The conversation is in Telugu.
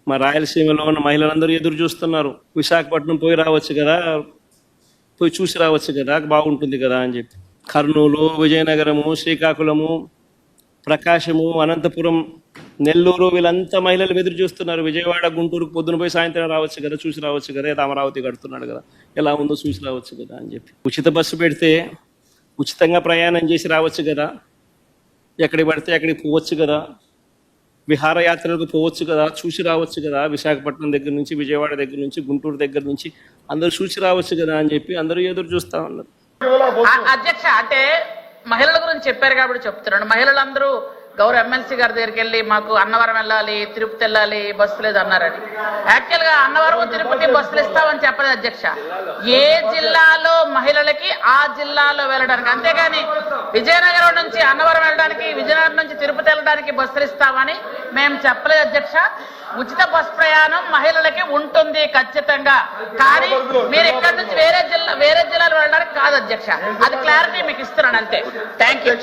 మా రాయలసీమలో ఉన్న మహిళలందరూ ఎదురు చూస్తున్నారు. విశాఖపట్నం పోయి రావచ్చు కదా, పోయి చూసి రావచ్చు కదా, బాగుంటుంది కదా అని చెప్పి. కర్నూలు, విజయనగరము, శ్రీకాకుళము, ప్రకాశము, అనంతపురం, నెల్లూరు వీళ్ళంతా మహిళలు ఎదురు చూస్తున్నారు. విజయవాడ, గుంటూరుకు పొద్దున పోయి సాయంత్రం రావచ్చు కదా, చూసి రావచ్చు కదా, ఏదో అమరావతి కడుతున్నాడు కదా, ఎలా ఉందో చూసి రావచ్చు కదా అని చెప్పి. ఉచిత బస్సు పెడితే ఉచితంగా ప్రయాణం చేసి రావచ్చు కదా, ఎక్కడికి పడితే అక్కడికి పోవచ్చు కదా, విహారయాత్రలకు పోవచ్చు కదా, చూసి రావచ్చు కదా, విశాఖపట్నం దగ్గర నుంచి, విజయవాడ దగ్గర నుంచి, గుంటూరు దగ్గర నుంచి అందరూ చూసి రావచ్చు కదా అని చెప్పి అందరూ ఎదురు చూస్తా ఉన్నారు. అధ్యక్ష, అంటే మహిళల గురించి చెప్పారు కాబట్టి చెప్తున్నాను. మహిళలందరూ గౌరవ ఎమ్మెల్సీ గారి దగ్గరికి వెళ్ళి మాకు అన్నవరం వెళ్ళాలి, తిరుపతి వెళ్ళాలి, బస్సు లేదు అన్నారని. యాక్చువల్ గా అన్నవరం, తిరుపతి బస్సులు ఇస్తామని చెప్పలేదు అధ్యక్ష. ఏ జిల్లాలో మహిళలకి ఆ జిల్లాలో వెళ్ళడానికి, అంతేగాని విజయనగరం నుంచి అన్నవరం వెళ్ళడానికి, విజయనగరం నుంచి తిరుపతి వెళ్ళడానికి బస్సులు ఇస్తామని మేము చెప్పలేదు అధ్యక్ష. ఉచిత బస్ ప్రయాణం మహిళలకి ఉంటుంది ఖచ్చితంగా, కానీ మీరు ఇక్కడ నుంచి వేరే జిల్లాలు వెళ్ళడానికి కాదు అధ్యక్ష. అది క్లారిటీ మీకు ఇస్తున్నాను అంతే. Thank you.